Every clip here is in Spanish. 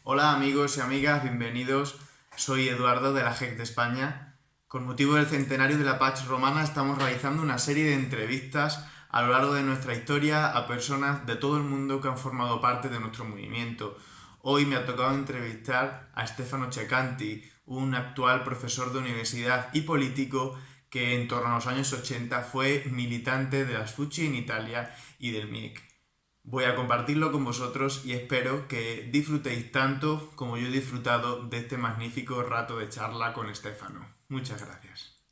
Hola amigos y amigas, bienvenidos. Soy Eduardo de la GEC de España. Con motivo del centenario de la Pax Romana estamos realizando una serie de entrevistas a lo largo de nuestra historia a personas de todo el mundo que han formado parte de nuestro movimiento. Hoy me ha tocado entrevistar a Stefano Cecanti, un actual profesor de universidad y político que en torno a los años 80 fue militante de las FUCI en Italia y del MIEC. Voy a compartirlo con vosotros y espero que disfrutéis tanto como yo he disfrutado de este magnífico rato de charla con Estefano. Muchas gracias.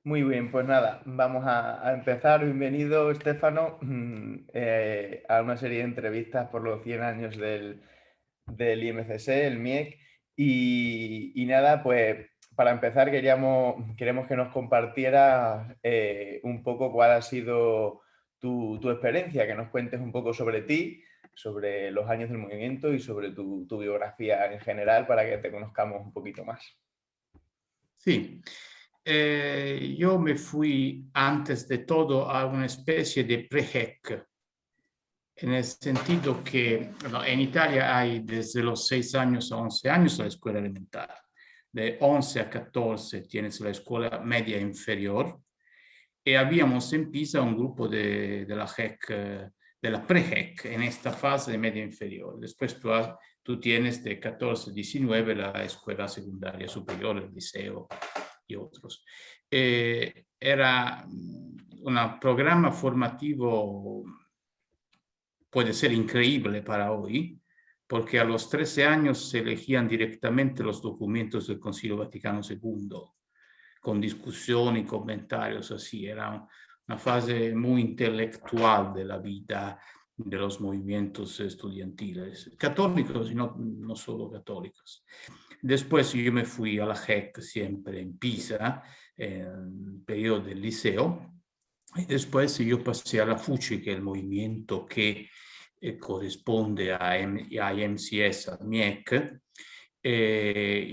Muy bien, pues nada, vamos a empezar. Bienvenido, Estefano, a una serie de entrevistas por los 100 años del IMCC, el MIEC. Y nada, pues para empezar queremos que nos compartieras un poco cuál ha sido tu experiencia, que nos cuentes un poco sobre ti, sobre los años del movimiento y sobre tu biografía en general para que te conozcamos un poquito más. Sí, yo me fui antes de todo a una especie de pre-HEC, en el sentido que bueno, en Italia hay desde los 6 años a 11 años la escuela elemental, de 11 a 14 tienes la escuela media inferior, y habíamos en Pisa un grupo de la HEC, de la pre-HEC, en esta fase de media inferior. Después tú tienes de 14 a 19 la escuela secundaria superior, el liceo y otros. Era un programa formativo, puede ser increíble para hoy, porque a los 13 años se elegían directamente los documentos del Concilio Vaticano II, con discusión y comentarios así. Era una fase muy intelectual de la vida de los movimientos estudiantiles, católicos y no solo católicos. Después yo me fui a la GEC siempre en Pisa, en el periodo del liceo, y después yo pasé a la FUCI, que es el movimiento que corresponde a MCS, al MIEC.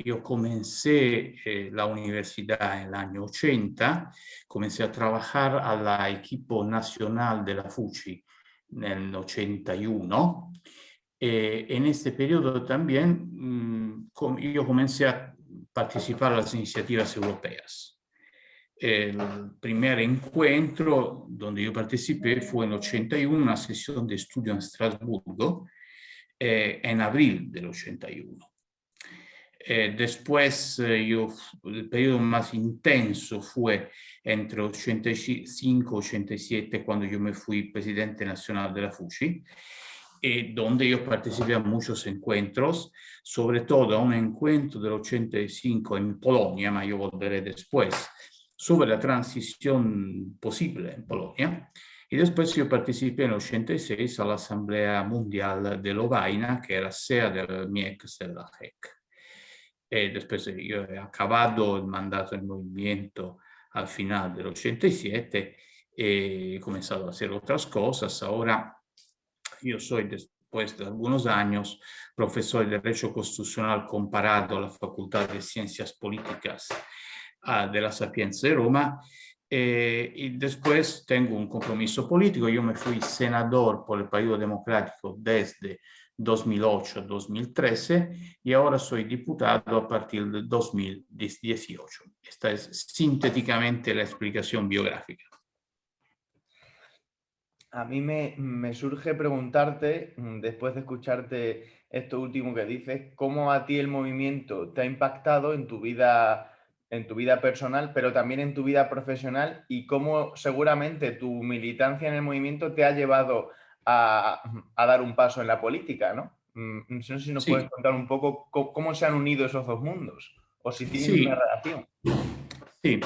Yo comencé la universidad en el año 80, comencé a trabajar al equipo nacional de la FUCI en el 81. En este periodo también yo comencé a participar en las iniciativas europeas. El primer encuentro donde yo participé fue en el 81, una sesión de estudio en Estrasburgo, en abril del 81. Después, el periodo más intenso fue entre 85 y 87, cuando yo me fui presidente nacional de la FUCI, donde yo participé a muchos encuentros, sobre todo a un encuentro del 85 en Polonia, ma yo volveré después, sobre la transición posible en Polonia. Y después yo participé en el 86 a la Asamblea Mundial de Lovaina, que era sede del MIEC de la GEC. Después yo he acabado el mandato del movimiento al final del 87, he comenzado a hacer otras cosas. Ahora yo soy, después de algunos años, profesor de Derecho Constitucional comparado a la Facultad de Ciencias Políticas de la Sapienza de Roma. Y después tengo un compromiso político. Yo me fui senador por el Partido Democrático desde 2008 a 2013 y ahora soy diputado a partir de 2018. Esta es sintéticamente la explicación biográfica. A mí me surge preguntarte, después de escucharte esto último que dices, cómo a ti el movimiento te ha impactado en tu vida personal, pero también en tu vida profesional y cómo seguramente tu militancia en el movimiento te ha llevado a dar un paso en la política, ¿no? No sé si nos puedes Sí, contar un poco cómo se han unido esos dos mundos o si tienen una sí, relación. sí.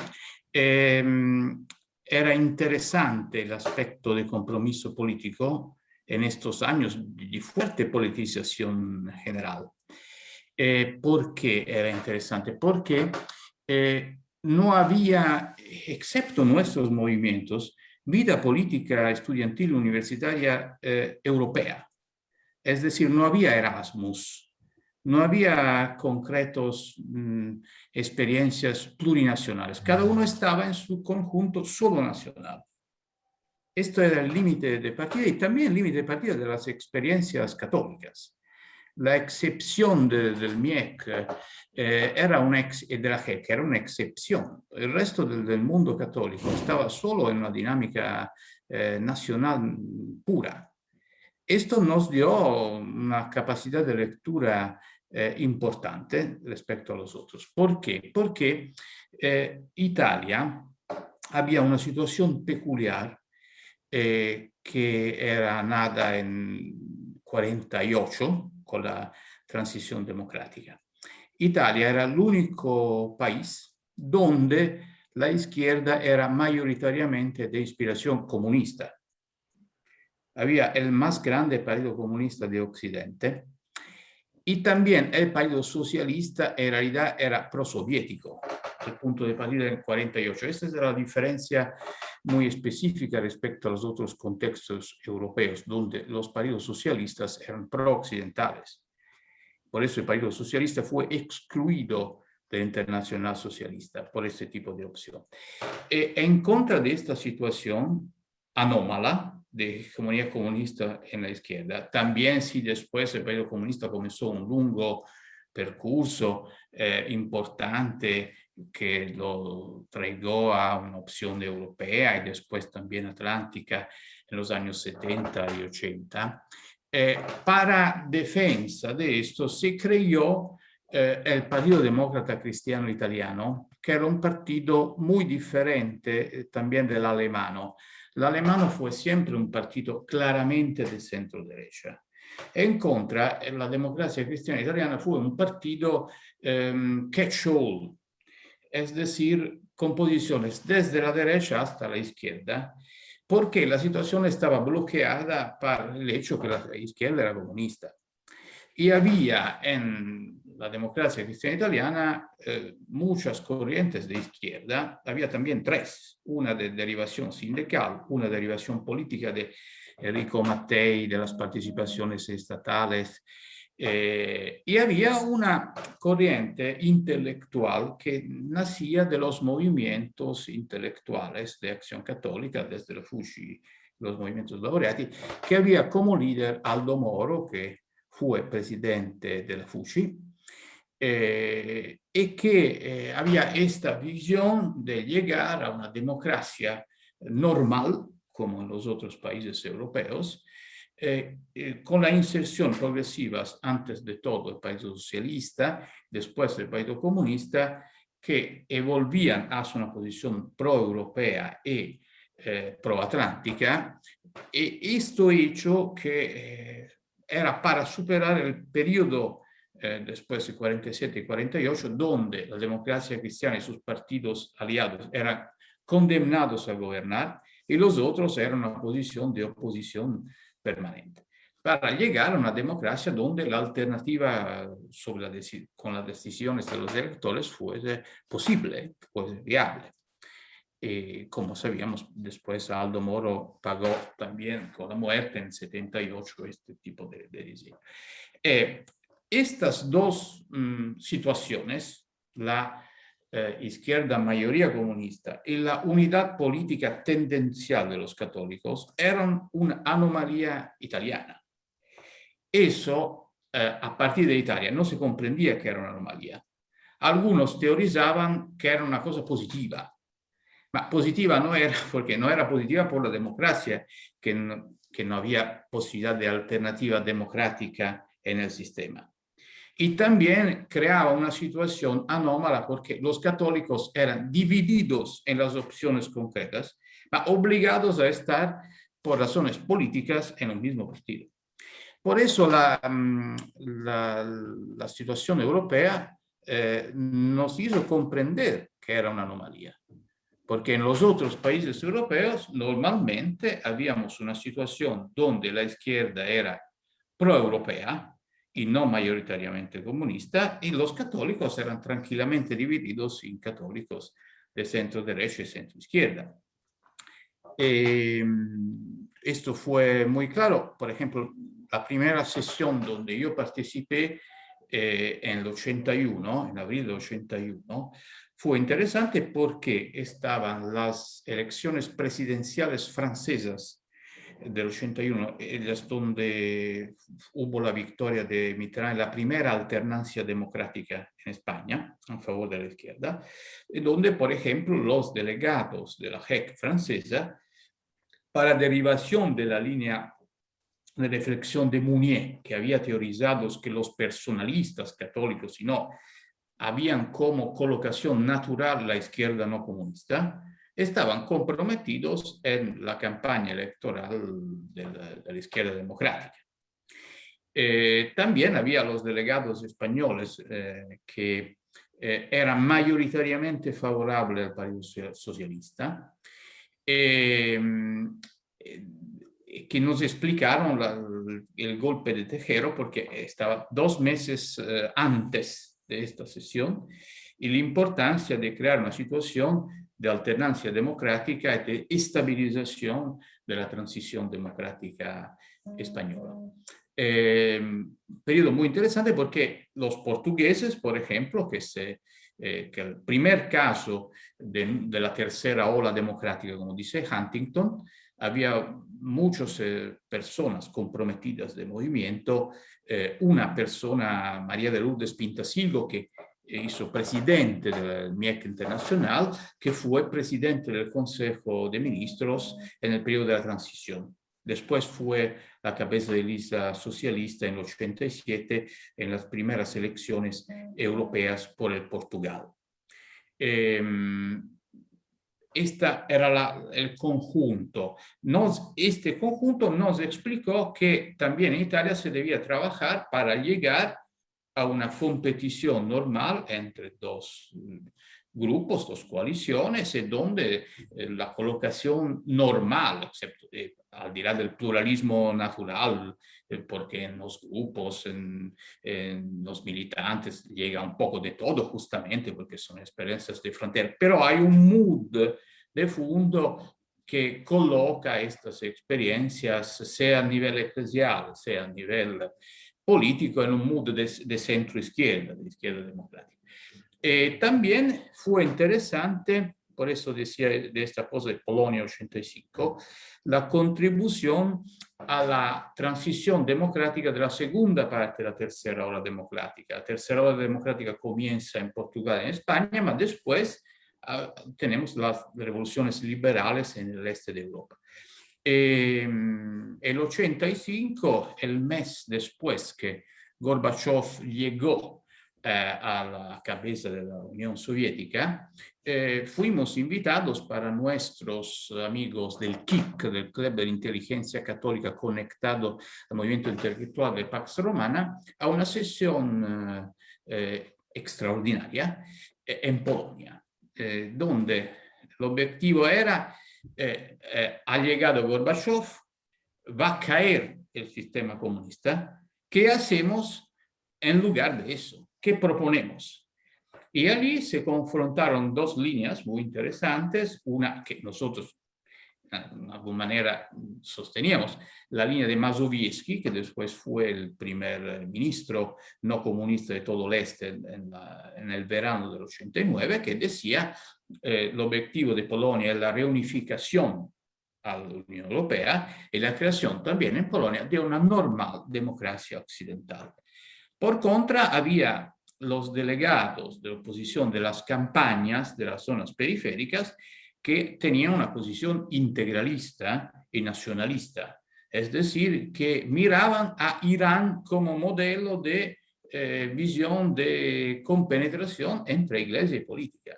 Ehm, Era interesante el aspecto de compromiso político en estos años de fuerte politización general. ¿Por qué era interesante? Porque no había, excepto nuestros movimientos, vida política estudiantil universitaria europea. Es decir, no había Erasmus, No había concretos experiencias plurinacionales. Cada uno estaba en su conjunto solo nacional. Esto era el límite de partida y también el límite de partida de las experiencias católicas. La excepción del MIEC era de la JEC era una excepción. El resto del mundo católico estaba solo en una dinámica nacional pura. Esto nos dio una capacidad de lectura importante respecto a los otros. ¿Por qué? Porque Italia había una situación peculiar que era nada en 48 con la transición democrática. Italia era el único país donde la izquierda era mayoritariamente de inspiración comunista. Había el más grande partido comunista de Occidente y también el partido socialista en realidad era prosoviético, el punto de partida en 48. Esta es la diferencia muy específica respecto a los otros contextos europeos, donde los partidos socialistas eran pro-occidentales. Por eso el Partido Socialista fue excluido del Internacional Socialista por este tipo de opción. En contra de esta situación anómala de hegemonía comunista en la izquierda, también si después el Partido Comunista comenzó un lungo percurso importante que lo trajo a una opción europea y después también atlántica en los años 70 y 80, para defensa de esto se creó el Partido Demócrata Cristiano Italiano, que era un partido muy diferente también del alemano. El alemano fue siempre un partido claramente de centro derecha. En contra, la Democracia Cristiana Italiana fue un partido catch-all, es decir, con posiciones desde la derecha hasta la izquierda, porque la situación estaba bloqueada por el hecho que la izquierda era comunista. Y había en la democracia cristiana italiana muchas corrientes de izquierda, había también tres, una de derivación sindical, una derivación política de Enrico Mattei, de las participaciones estatales, y había una corriente intelectual que nacía de los movimientos intelectuales de Acción Católica, desde la FUCI, los movimientos laureati, que había como líder Aldo Moro, que fue presidente de la FUCI, y que había esta visión de llegar a una democracia normal, como en los otros países europeos, con la inserción progresiva, antes de todo, el Partido Socialista, después el Partido Comunista, que evolvían hacia una posición pro-europea y pro-atlántica, y esto hecho que era para superar el periodo después de 47 y 48, donde la democracia cristiana y sus partidos aliados eran condenados a gobernar y los otros eran una posición de oposición permanente, para llegar a una democracia donde la alternativa con las decisiones de los electores fuese posible, fuese viable. Como sabíamos, después Aldo Moro pagó también con la muerte en 78 este tipo de diseño. Estas dos situaciones, la izquierda mayoría comunista y la unidad política tendencial de los católicos, eran una anomalía italiana. Eso, a partir de Italia, no se comprendía que era una anomalía. Algunos teorizaban que era una cosa positiva, ma positiva no era, porque no era positiva por la democracia, que no había posibilidad de alternativa democrática en el sistema. Y también creaba una situación anómala porque los católicos eran divididos en las opciones concretas, pero obligados a estar por razones políticas en el mismo partido. Por eso la situación europea nos hizo comprender que era una anomalía, porque en los otros países europeos normalmente habíamos una situación donde la izquierda era pro-europea y no mayoritariamente comunista, y los católicos eran tranquilamente divididos en católicos de centro derecha y centro izquierda. Esto fue muy claro. Por ejemplo, la primera sesión donde yo participé en el 81, en abril del 81, fue interesante porque estaban las elecciones presidenciales francesas del 81, ellas donde hubo la victoria de Mitterrand, la primera alternancia democrática en España, a favor de la izquierda, donde, por ejemplo, los delegados de la JEC francesa, para derivación de la línea de reflexión de Mounier, que había teorizado que los personalistas católicos, si no, habían como colocación natural la izquierda no comunista, estaban comprometidos en la campaña electoral de la izquierda democrática. También había los delegados españoles que eran mayoritariamente favorables al Partido Socialista, que nos explicaron el golpe de Tejero, porque estaba 2 meses antes de esta sesión, y la importancia de crear una situación de alternancia democrática y de estabilización de la transición democrática española. Periodo muy interesante porque los portugueses, por ejemplo, que el primer caso de la tercera ola democrática, como dice Huntington, había muchas personas comprometidas de movimiento, una persona, María de Lourdes Pintasilgo, que hizo presidente del MIEC Internacional, que fue presidente del Consejo de Ministros en el periodo de la transición. Después fue la cabeza de lista socialista en el 87 en las primeras elecciones europeas por el Portugal. Este era el conjunto. Este conjunto nos explicó que también en Italia se debía trabajar para llegar a una competición normal entre 2 grupos, 2 coaliciones, donde la colocación normal, excepto al di là del pluralismo natural, porque en los grupos, en los militantes, llega un poco de todo justamente porque son experiencias de frontera, pero hay un mood de fondo que coloca estas experiencias, sea a nivel eclesial, sea a nivel político, en un mood de centro-izquierda, de izquierda democrática. También fue interesante, por eso decía de esta cosa de Polonia 85, la contribución a la transición democrática de la segunda parte de la tercera ola democrática. La tercera ola democrática comienza en Portugal y en España, pero después tenemos las revoluciones liberales en el este de Europa. El 85, el mes después que Gorbachev llegó a la cabeza de la Unión Soviética, fuimos invitados para nuestros amigos del CIC, del Club de Inteligencia Católica conectado al movimiento intelectual de Pax Romana, a una sesión extraordinaria en Polonia, donde el objetivo era ha llegado Gorbachev, va a caer el sistema comunista, ¿qué hacemos en lugar de eso? ¿Qué proponemos? Y allí se confrontaron 2 líneas muy interesantes, una que nosotros de alguna manera sosteníamos, la línea de Mazowiecki, que después fue el primer ministro no comunista de todo el este en el verano del 89, que decía el objetivo de Polonia es la reunificación a la Unión Europea y la creación también en Polonia de una normal democracia occidental. Por contra, había los delegados de oposición de las campañas de las zonas periféricas que tenían una posición integralista y nacionalista, es decir, que miraban a Irán como modelo de visión de compenetración entre iglesia y política.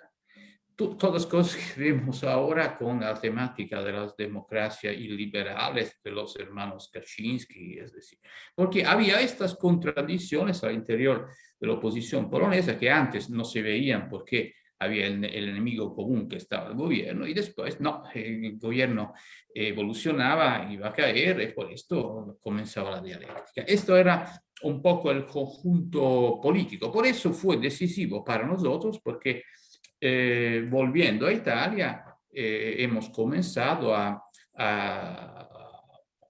Todas las cosas que vemos ahora con la temática de las democracias iliberales de los hermanos Kaczynski, es decir, porque había estas contradicciones al interior de la oposición polonesa que antes no se veían porque había el enemigo común que estaba el gobierno y después no, el gobierno evolucionaba, iba a caer y por esto comenzaba la dialéctica. Esto era un poco el conjunto político, por eso fue decisivo para nosotros porque volviendo a Italia hemos comenzado a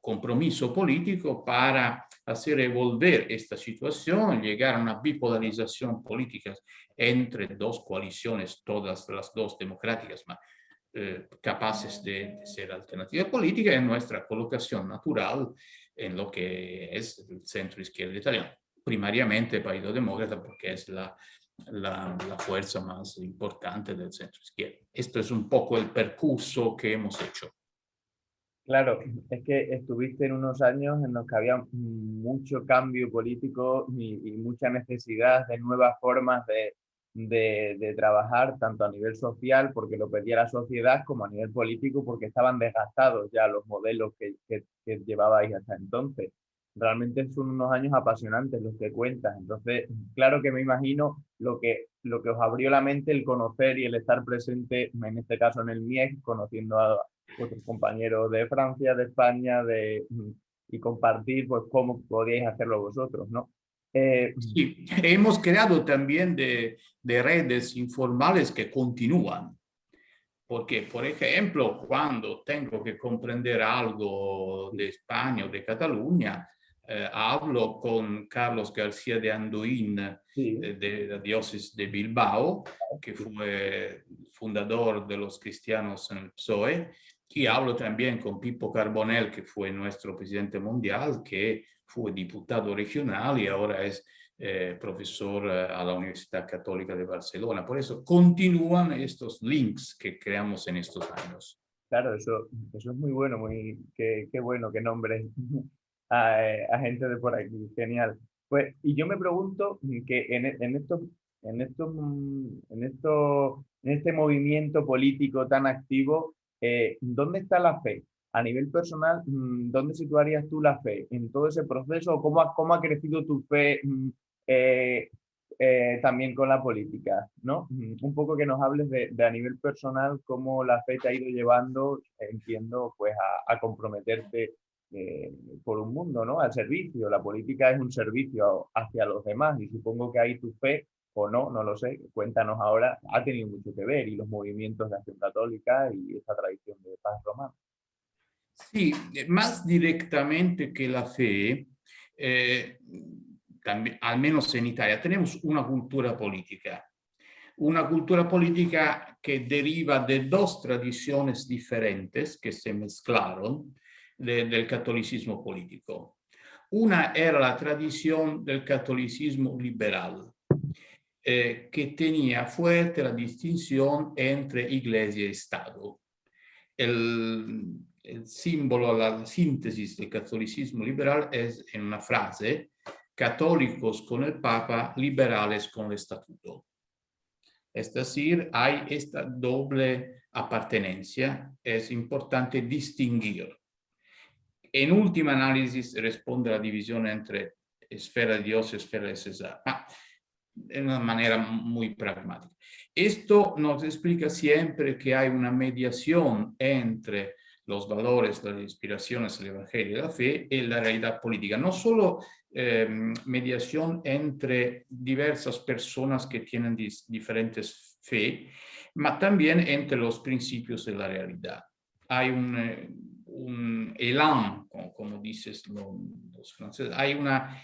compromiso político para hacer evolver esta situación, llegar a una bipolarización política entre dos coaliciones, todas las dos democráticas, capaces de ser alternativa política, en nuestra colocación natural en lo que es el centro izquierda italiano, primariamente el Partido Demócrata, porque es la fuerza más importante del centro izquierda. Esto es un poco el percurso que hemos hecho. Claro, es que estuviste en unos años en los que había mucho cambio político y mucha necesidad de nuevas formas de trabajar, tanto a nivel social, porque lo pedía la sociedad, como a nivel político, porque estaban desgastados ya los modelos que llevabais hasta entonces. Realmente son unos años apasionantes los que cuentas. Entonces, claro que me imagino lo que os abrió la mente el conocer y el estar presente, en este caso en el MIEC, conociendo a vuestros compañeros de Francia, de España, y compartir pues cómo podíais hacerlo vosotros, ¿no? Sí, hemos creado también de redes informales que continúan. Porque, por ejemplo, cuando tengo que comprender algo de España o de Cataluña, hablo con Carlos García de Andoín, Sí. de la diócesis de Bilbao, que fue fundador de los cristianos en el PSOE, y hablo también con Pippo Carbonell, que fue nuestro presidente mundial, que fue diputado regional y ahora es profesor a la Universidad Católica de Barcelona. Por eso continúan estos links que creamos en estos años. Claro, eso es muy bueno, qué bueno que nombres a gente de por aquí, genial. Pues, y yo me pregunto que en este movimiento político tan activo, ¿dónde está la fe? A nivel personal, ¿dónde situarías tú la fe en todo ese proceso? ¿Cómo ha crecido tu fe eh, también con la política, ¿no? Un poco que nos hables de a nivel personal, cómo la fe te ha ido llevando, entiendo, pues a comprometerte por un mundo, ¿no? Al servicio. La política es un servicio hacia los demás y supongo que ahí tu fe, o no, no lo sé, cuéntanos ahora, ha tenido mucho que ver y los movimientos de acción católica y esa tradición de paz romana. Sí, más directamente que la fe, también, al menos en Italia, tenemos una cultura política que deriva de dos tradiciones diferentes que se mezclaron del catolicismo político. Una era la tradición del catolicismo liberal, que tenía fuerte la distinción entre Iglesia y Estado. El símbolo, la síntesis del catolicismo liberal es en una frase: católicos con el Papa, liberales con el Estatuto. Es decir, hay esta doble apartenencia, es importante distinguir. En última análisis responde a la división entre esfera de Dios y esfera de César, de una manera muy pragmática. Esto nos explica siempre que hay una mediación entre los valores, las inspiraciones del Evangelio y la fe y la realidad política. No solo mediación entre diversas personas que tienen diferentes fe, pero también entre los principios de la realidad. Hay un elan, como dicen los franceses, hay una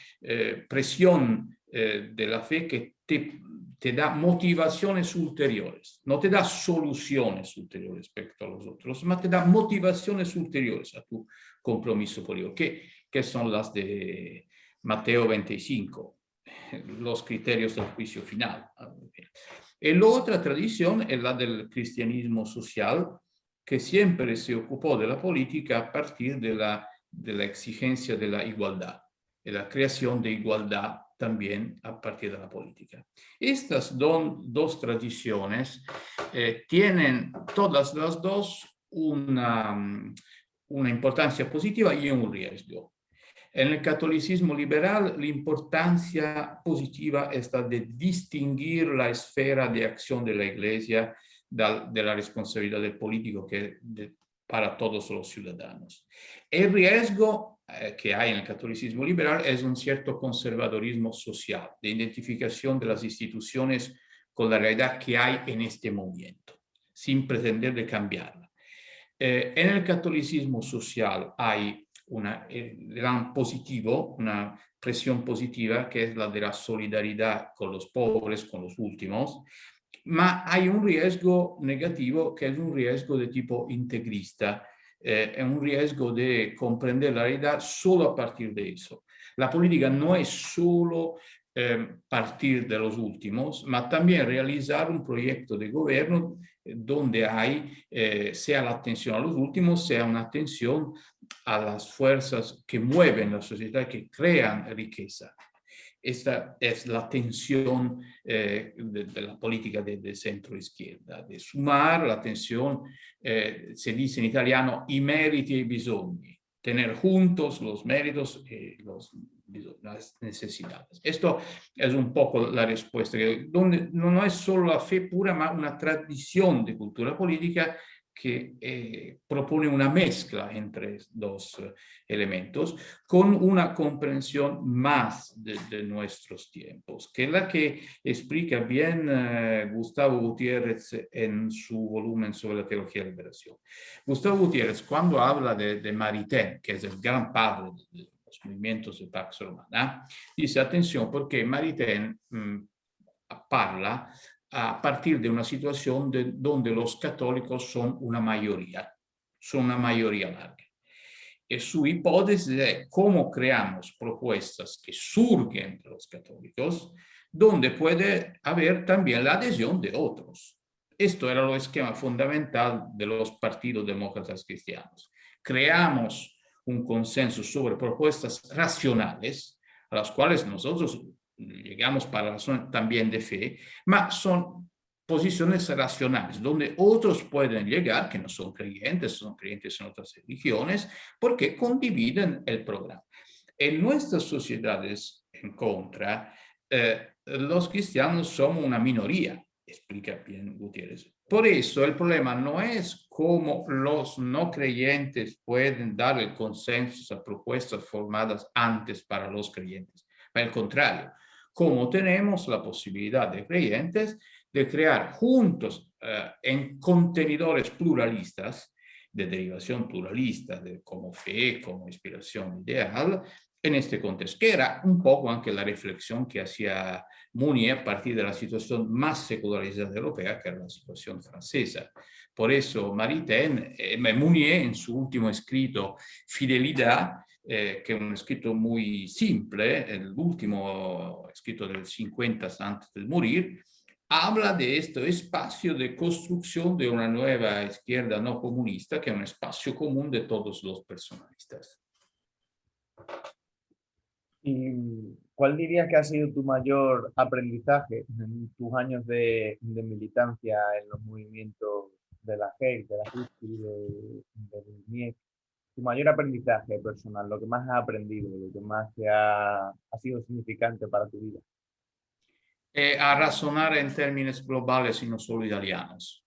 presión de la fe que te da motivaciones ulteriores, no te da soluciones ulteriores respecto a los otros, pero te da motivaciones ulteriores a tu compromiso político, que son las de Mateo 25, los criterios del juicio final. Y la otra tradición es la del cristianismo social, que siempre se ocupó de la política a partir de la exigencia de la igualdad, de la creación de igualdad también a partir de la política. Estas dos tradiciones tienen todas las dos una importancia positiva y un riesgo. En el catolicismo liberal, la importancia positiva está de distinguir la esfera de acción de la Iglesia de la responsabilidad del político para todos los ciudadanos. El riesgo que hay en el catolicismo liberal es un cierto conservadorismo social, de identificación de las instituciones con la realidad que hay en este momento, sin pretender de cambiarla. En el catolicismo social hay una gran positivo, una presión positiva, que es la de la solidaridad con los pobres, con los últimos, ma hay un riesgo negativo que es un riesgo de tipo integrista, es un riesgo de comprender la realidad solo a partir de eso. La política no es solo partir de los últimos, ma también realizar un proyecto de gobierno donde hay, sea la atención a los últimos, sea una atención a las fuerzas que mueven la sociedad, que crean riqueza. Esta es la tensión de la política de centro-izquierda, de sumar la tensión, se dice en italiano, i meriti e i bisogni, tener juntos los méritos y las necesidades. Esto es un poco la respuesta, donde no es solo la fe pura, ma una tradición de cultura política que propone una mezcla entre dos elementos con una comprensión más de nuestros tiempos, que es la que explica bien Gustavo Gutiérrez en su volumen sobre la teología de la liberación. Gustavo Gutiérrez, cuando habla de Maritain, que es el gran padre de los movimientos de Pax Romana, dice, atención, porque Maritain parla a partir de una situación donde los católicos son una mayoría larga. Y su hipótesis es cómo creamos propuestas que surgen entre los católicos, donde puede haber también la adhesión de otros. Esto era el esquema fundamental de los partidos demócratas cristianos. Creamos un consenso sobre propuestas racionales, a las cuales nosotros llegamos para razones también de fe, pero son posiciones racionales, donde otros pueden llegar, que no son creyentes en otras religiones, porque condividen el programa. En nuestras sociedades en contra, los cristianos somos una minoría, explica bien Gutiérrez. Por eso el problema no es cómo los no creyentes pueden dar el consenso a propuestas formadas antes para los creyentes, pero al contrario, cómo tenemos la posibilidad de creyentes de crear juntos en contenedores pluralistas, de derivación pluralista, como fe, como inspiración ideal, en este contexto, que era un poco anche la reflexión que hacía Mounier a partir de la situación más secularizada europea, que era la situación francesa. Por eso Maritain, Mounier en su último escrito, Fidelidad, que es un escrito muy simple, el último escrito del 50 antes de morir, habla de este espacio de construcción de una nueva izquierda no comunista, que es un espacio común de todos los personalistas. ¿Y cuál dirías que ha sido tu mayor aprendizaje en tus años de militancia en los movimientos de la GEC, de la JUSTI, del MIEC? Tu mayor aprendizaje personal, lo que más has aprendido, lo que más ha sido significante para tu vida. A razonar en términos globales y no solo italianos.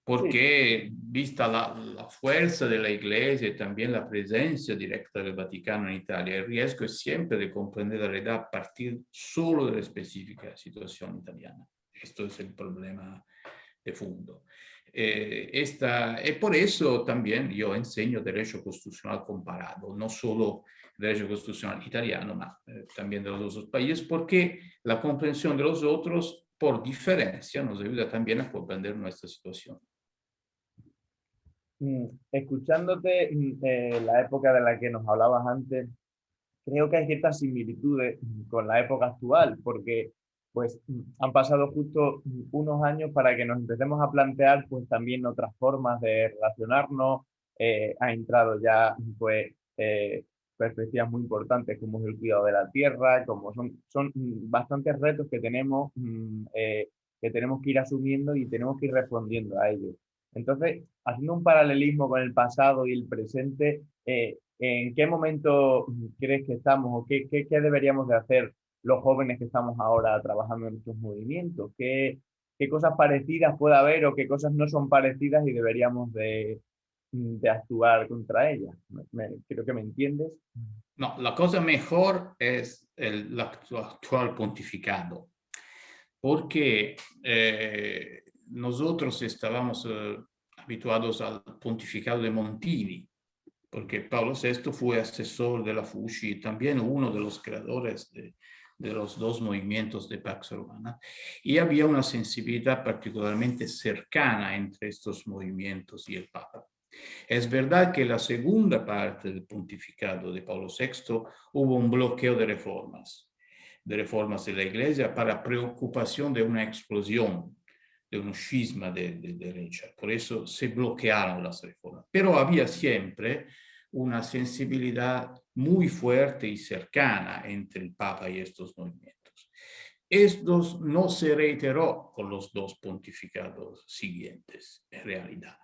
Porque vista la fuerza de la Iglesia y también la presencia directa del Vaticano en Italia, el riesgo es siempre de comprender la realidad a partir solo de la específica situación italiana. Esto es el problema de fondo. Y por eso también yo enseño derecho constitucional comparado, no solo derecho constitucional italiano, pero también de los otros países, porque la comprensión de los otros, por diferencia, nos ayuda también a comprender nuestra situación. Escuchándote la época de la que nos hablabas antes, creo que hay ciertas similitudes con la época actual, porque pues han pasado justo unos años para que nos empecemos a plantear pues también otras formas de relacionarnos. Ha entrado ya pues perspectivas muy importantes como es el cuidado de la tierra, como son bastantes retos que tenemos que ir asumiendo y tenemos que ir respondiendo a ellos. Entonces, haciendo un paralelismo con el pasado y el presente, ¿en qué momento crees que estamos o qué deberíamos de hacer los jóvenes que estamos ahora trabajando en estos movimientos? ¿Qué cosas parecidas puede haber o qué cosas no son parecidas y deberíamos de actuar contra ellas? Creo que me entiendes. No, la cosa mejor es el actual pontificado, porque nosotros estábamos habituados al pontificado de Montini, porque Pablo VI fue asesor de la FUCI y también uno de los creadores de los dos movimientos de Pax Romana, y había una sensibilidad particularmente cercana entre estos movimientos y el Papa. Es verdad que en la segunda parte del pontificado de Pablo VI hubo un bloqueo de reformas de la Iglesia para preocupación de una explosión, de un cisma de derecha. Por eso se bloquearon las reformas. Pero había siempre una sensibilidad muy fuerte y cercana entre el Papa y estos movimientos. Estos no se reiteró con los dos pontificados siguientes, en realidad,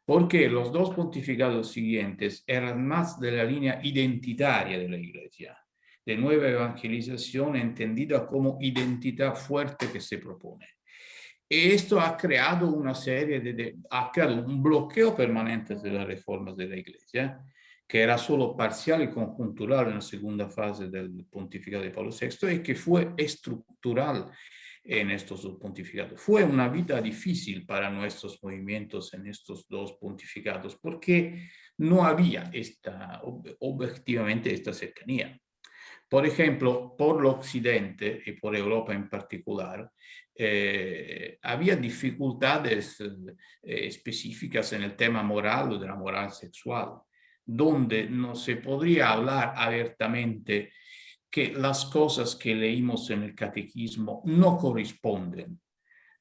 porque los dos pontificados siguientes eran más de la línea identitaria de la Iglesia, de nueva evangelización entendida como identidad fuerte que se propone. Esto ha creado una serie ha creado un bloqueo permanente de las reformas de la Iglesia, que era solo parcial y conjuntural en la segunda fase del pontificado de Pablo VI y que fue estructural en estos dos pontificados. Fue una vida difícil para nuestros movimientos en estos dos pontificados porque no había objetivamente esta cercanía. Por ejemplo, por el Occidente y por Europa en particular, había dificultades específicas en el tema moral o de la moral sexual, donde no se podría hablar abiertamente que las cosas que leímos en el catequismo no corresponden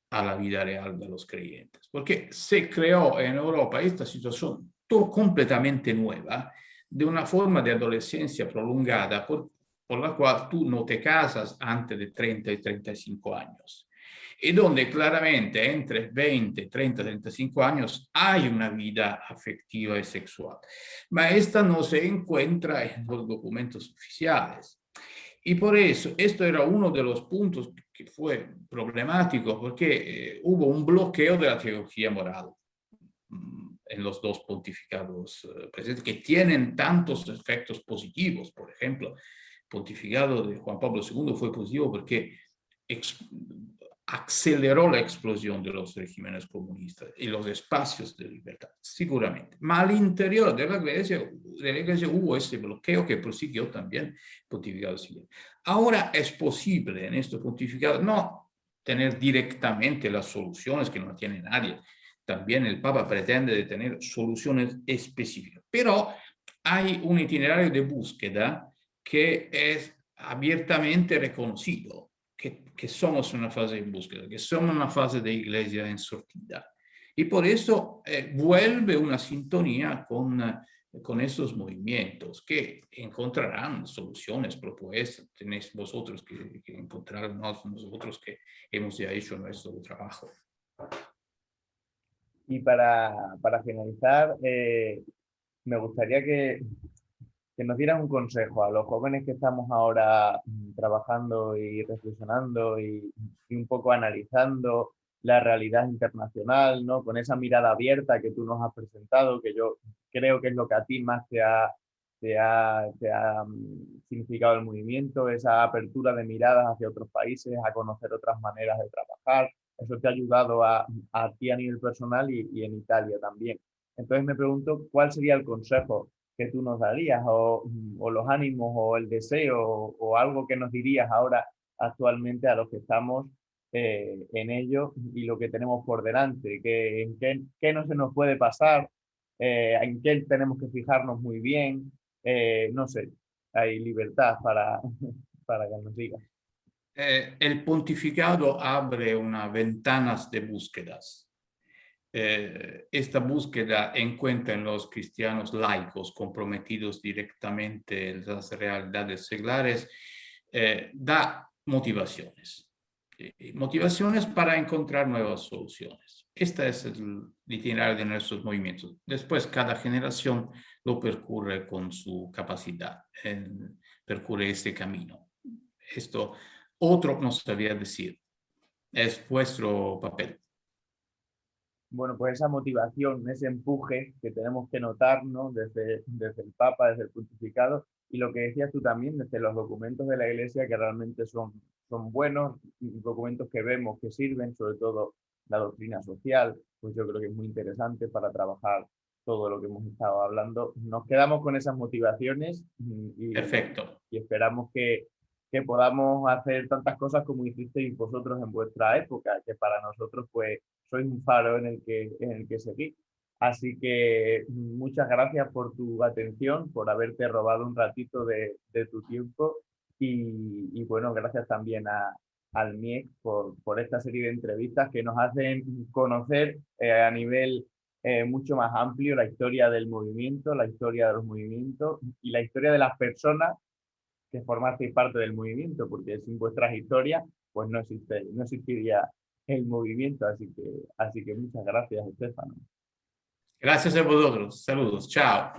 a la vida real de los creyentes, porque se creó en Europa esta situación completamente nueva de una forma de adolescencia prolongada por la cual tú no te casas antes de 30 y 35 años. Y donde claramente entre 20, 30, 35 años hay una vida afectiva y sexual. Pero esta no se encuentra en los documentos oficiales. Y por eso, esto era uno de los puntos que fue problemático, porque hubo un bloqueo de la teología moral en los dos pontificados presentes, que tienen tantos efectos positivos. Por ejemplo, el pontificado de Juan Pablo II fue positivo porque aceleró la explosión de los regímenes comunistas y los espacios de libertad, seguramente. Pero al interior de la iglesia hubo ese bloqueo que prosiguió también el pontificado siguiente. Ahora es posible en este pontificado no tener directamente las soluciones que no tiene nadie. También el Papa pretende tener soluciones específicas, pero hay un itinerario de búsqueda que es abiertamente reconocido. Que somos una fase de búsqueda, que somos una fase de iglesia en sortida. Y por eso vuelve una sintonía con estos movimientos que encontrarán soluciones propuestas. Tenéis vosotros que encontrar nosotros que hemos ya hecho nuestro trabajo. Y para finalizar, me gustaría que nos dieras un consejo a los jóvenes que estamos ahora trabajando y reflexionando y un poco analizando la realidad internacional, ¿no? Con esa mirada abierta que tú nos has presentado, que yo creo que es lo que a ti más te ha significado el movimiento, esa apertura de miradas hacia otros países, a conocer otras maneras de trabajar. Eso te ha ayudado a ti a nivel personal y en Italia también. Entonces me pregunto, ¿cuál sería el consejo que tú nos darías o los ánimos o el deseo o algo que nos dirías ahora actualmente a los que estamos en ello y lo que tenemos por delante? ¿Qué no se nos puede pasar? ¿En qué tenemos que fijarnos muy bien? No sé, hay libertad para que nos digas. El pontificado abre unas ventanas de búsquedas. Esta búsqueda encuentra en los cristianos laicos comprometidos directamente en las realidades seglares, da motivaciones. Motivaciones para encontrar nuevas soluciones. Este es el itinerario de nuestros movimientos. Después, cada generación lo percurre con su capacidad, percurre este camino. Esto otro no sabía decir. Es vuestro papel. Bueno, pues esa motivación, ese empuje que tenemos que notar, ¿no? Desde el Papa, desde el pontificado, y lo que decías tú también, desde los documentos de la Iglesia, que realmente son buenos, documentos que vemos que sirven, sobre todo la doctrina social, pues yo creo que es muy interesante para trabajar todo lo que hemos estado hablando. Nos quedamos con esas motivaciones Perfecto. y esperamos que podamos hacer tantas cosas como hicisteis vosotros en vuestra época, que para nosotros pues sois un faro en el que seguir. Así que muchas gracias por tu atención, por haberte robado un ratito de tu tiempo y bueno, gracias también al MIEC por esta serie de entrevistas que nos hacen conocer a nivel mucho más amplio la historia del movimiento, la historia de los movimientos y la historia de las personas que formasteis parte del movimiento, porque sin vuestras historias pues no existiría el movimiento, así que muchas gracias, Estefano. Gracias a vosotros. Saludos. Chao.